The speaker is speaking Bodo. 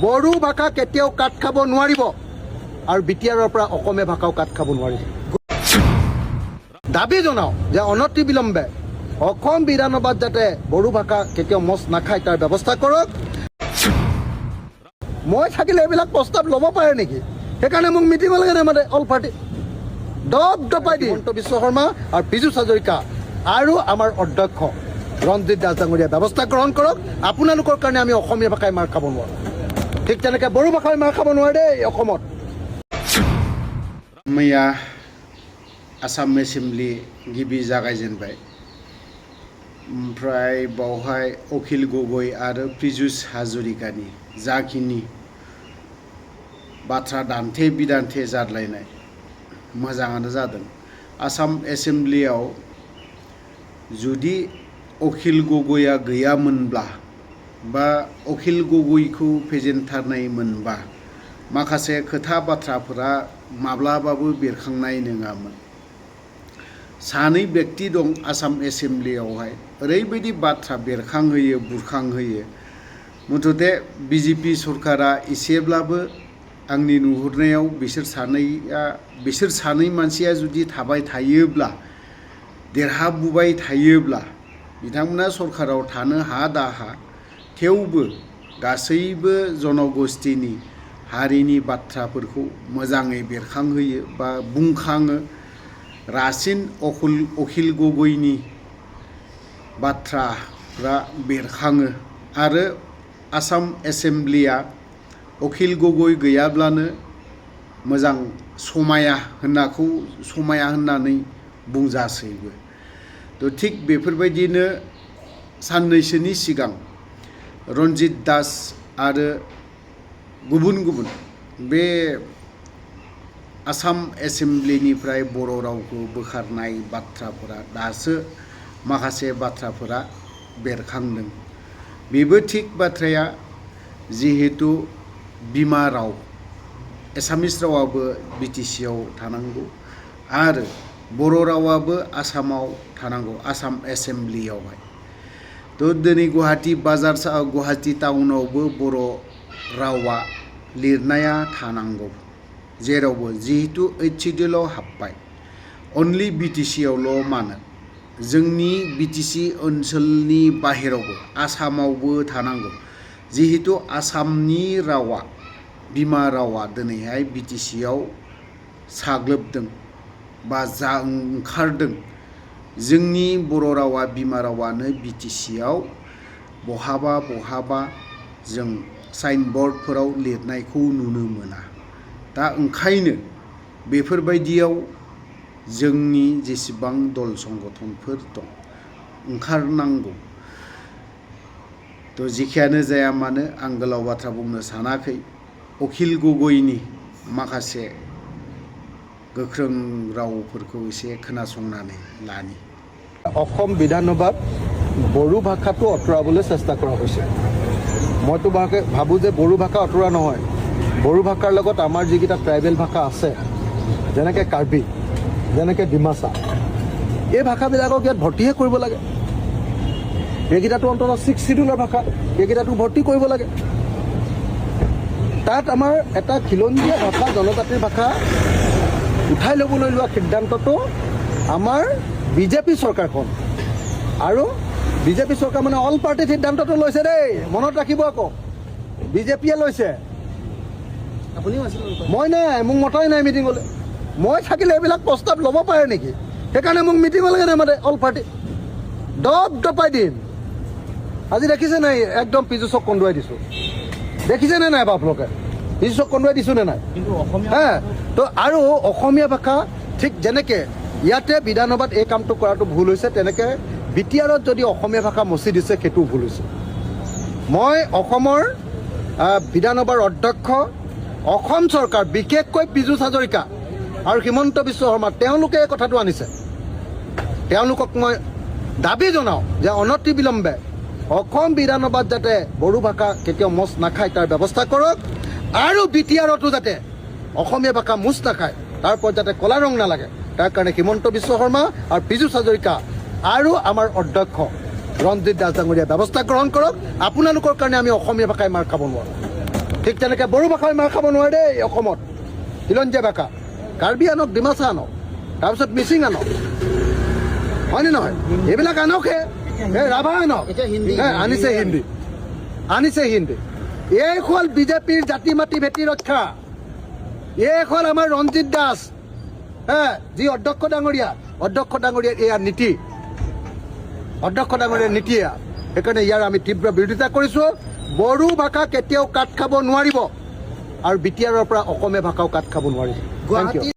বড়ো ভাষা কেতিয়াও কাট খাব নোৱাৰিব আৰু বিটিআৰৰ পৰা অসমীয়া ভাষাও কাট খাব নোৱাৰিব। দাবী জনাওঁ যে অনতি বিলম্বে অসম বিধানসভাত যাতে বড়ো ভাষা কেতিয়াও মচ নাখায় তাৰ ব্যৱস্থা কৰক। মই থাকিলে এইবিলাক প্ৰস্তাৱ ল'ব পাৰে নেকি? সেইকাৰণে মোক মিটিঙলৈকে নামাতে অল পাৰ্টি দপাই দি হিমন্ত বিশ্ব শৰ্মা আৰু পীযুষ হাজৰিকা আৰু আমাৰ অধ্যক্ষ ৰঞ্জিত দাস ডাঙৰীয়া ব্যৱস্থা গ্ৰহণ কৰক। আপোনালোকৰ কাৰণে আমি অসমীয়া ভাষাই মাৰ খাব নোৱাৰোঁ, ঠিক তেনেকৈ বড়ো ভাষাই মাৰ খাব নোৱাৰে দেই অসমত। मैया आसाम एसेम्बलि गिबि जागायजेनबाय, ओमफ्राय बावहाय अखिल गगৈ आरो पीयुष हाजरिकानि जाखिनि बाथ्रा दान्थे बिदान्थे जादलायनाय मोजाङानो जादों। आसाम एसेम्बलियाव जुदि अखिल गगৈया गैयामोनब्ला बा अखिल गगৈखौ फेजेनथारनाय मोनबा माखासे खोथा बाथ्राफोरा माब्लाबाबो बेरखांनाय नङामोन। सानै व्यक्ति दं आसाम एसेम्बलियावहाय ओरैबायदि बाथ्रा बेरखांहोयो बुरखांहोयो, मुथते बिजेपि सरकारा एसेब्लाबो आंनि नुहुरनायाव बिसोर सानै मानसिया जुदि थाबाय थायोब्ला, देरहाबोबाय थायोब्ला बिथांमोना सरकाराव थानो हा दाहा, थेवबो गासैबो जनगोष्ठीनि हारिनि बाथ्राफोरखौ मोजाङै बेरखांहोयो बा बुंखाङो। रासिन अखिल गगৈनि बाथ्राफ्रा बेरखाङो आरो आसाम एसेम्बलिया अखिल गगৈ गैयाब्लानो मोजां समाया होननानै बुंजासैबो। थ' थिग बेफोरबायदिनो साननैसोनि सिगां रन्जित दास आरो गुबुन गुबुन बे आसाम एसेम्बलिनिफ्राय बर' रावखौ बोखारनाय बाथ्राफोरा दासो माखासे बाथ्राफोरा बेरखांदों। बेबो थिग बाथ्राया, जिहेतु बिमा राव एसामिस रावाबो बिटिसिआव थानांगौ आरो बर' रावाबो आसामाव थानांगौ, आसाम एसेम्बलियावहाय। थ' दिनै गुवाहाटि टाउनावबो बर' रावा लिरनाया थानांगौ जेरावबो, जिहेतु 8th शिडिउलाव हाबबाय। अनलि बिटिसिआवल' मानो, जोंनि बिटिसि ओनसोलनि बाहेरावबो आसामावबो थानांगौ, जिहेतु आसामनि रावा बिमा रावा दिनैहाय बिटिसिआव साग्लोबदों बा ओंखारदों। जोंनि बर' रावा बिमा रावानो बिटिसिआव बहाबा जों साइनबर्डफोराव लिरनायखौ नुनो मोना। दा ओंखायनो बेफोरबायदियाव जोंनि जेसेबां दल संगठनफोर दं ओंखारनांगौ। थ' जेखियानो जाया मानो आं गोलाव बाथ्रा बुंनो सानाखै, अखिल गगৈनि माखासे गोख्रों रावफोरखौ एसे खोनासंनानै लानि। অসম বিধানসভাত বড়ো ভাষাটো আঁতৰাবলৈ চেষ্টা কৰা হৈছে। মইতো ভাবোঁ যে বড়ো ভাষা আঁতৰা নহয়, বড়ো ভাষাৰ লগত আমাৰ যিকেইটা ট্ৰাইবেল ভাষা আছে, যেনেকৈ কাৰ্বি, যেনেকৈ ডিমাচা, এই ভাষাবিলাকক ইয়াত ভৰ্তিহে কৰিব লাগে। এইকেইটাতো অন্ততঃ 6th শিডিউলৰ ভাষা, এইকেইটাতো ভৰ্তি কৰিব লাগে। তাত আমাৰ এটা খিলঞ্জীয়া ভাষা, জনজাতিৰ ভাষা উঠাই ল'বলৈ লোৱা সিদ্ধান্তটো আমাৰ বিজেপি চৰকাৰখন, আৰু বিজেপি চৰকাৰ মানে অল পাৰ্টিৰ সিদ্ধান্তটো লৈছে দেই, মনত ৰাখিব আকৌ। বিজেপিয়ে লৈছে, মই নাই, মোক মতাই নাই মিটিঙলৈ। মই থাকিলে এইবিলাক প্ৰস্তাৱ ল'ব পাৰে নেকি? সেইকাৰণে মোক মিটিঙলৈকে নামাতে অল পাৰ্টি দপাই দিম। আজি দেখিছে নাই, একদম পীযুষক কন্দুৱাই দিছোঁ। দেখিছে নে নাই আপোনালোকে? পীযুষক কন্দুৱাই দিছোঁ নে নাই? হা, তো আৰু অসমীয়া ভাষা ঠিক যেনেকৈ ইয়াতে বিধানসভাত এই কামটো কৰাটো ভুল হৈছে, তেনেকৈ বিটিআৰত যদি অসমীয়া ভাষা মচি দিছে সেইটোও ভুল হৈছে। মই অসমৰ বিধানসভাৰ অধ্যক্ষ, অসম চৰকাৰ, বিশেষকৈ পীযুষ হাজৰিকা আৰু হিমন্ত বিশ্ব শৰ্মা, তেওঁলোকে এই কথাটো আনিছে। তেওঁলোকক মই দাবী জনাওঁ যে অনতি বিলম্বে অসম বিধানসভাত যাতে বড়ো ভাষা কেতিয়াও মচ নাখায় তাৰ ব্যৱস্থা কৰক, আৰু বিটিআৰতো যাতে অসমীয়া ভাষা মুচ নাখায়, তাৰ ওপৰত যাতে কলা ৰং নালাগে, তাৰ কাৰণে হিমন্ত বিশ্ব শৰ্মা আৰু পীযুষ হাজৰিকা আৰু আমাৰ অধ্যক্ষ ৰঞ্জিত দাস ডাঙৰীয়া ব্যৱস্থা গ্ৰহণ কৰক। আপোনালোকৰ কাৰণে আমি অসমীয়া ভাষাই মাৰ খাব নোৱাৰোঁ। ঠিক তেনেকৈ বড়ো ভাষাই মাৰ খাব নোৱাৰে দেই অসমত। খিলঞ্জীয়া ভাষা কাৰ্বি আনক, ডিমাচা আনক, তাৰপিছত মিচিং আনক, হয়নে নহয়? এইবিলাক আনকহে, ৰাভা আনক, আনিছে হিন্দী, আনিছে হিন্দী। এই হ'ল বিজেপিৰ জাতি মাতি ভেটি ৰক্ষা। এই হ'ল আমাৰ ৰঞ্জিত দাস, যি অধ্যক্ষ ডাঙৰীয়াৰ এয়া নীতি, অধ্যক্ষ ডাঙৰীয়াৰ নীতি এয়া। সেইকাৰণে ইয়াৰ আমি তীব্ৰ বিৰোধিতা কৰিছোঁ। বড়ো ভাষা কেতিয়াও কাট খাব নোৱাৰিব আৰু বিটিআৰৰ পৰা অসমীয়া ভাষাও কাট খাব নোৱাৰিব। Thank you.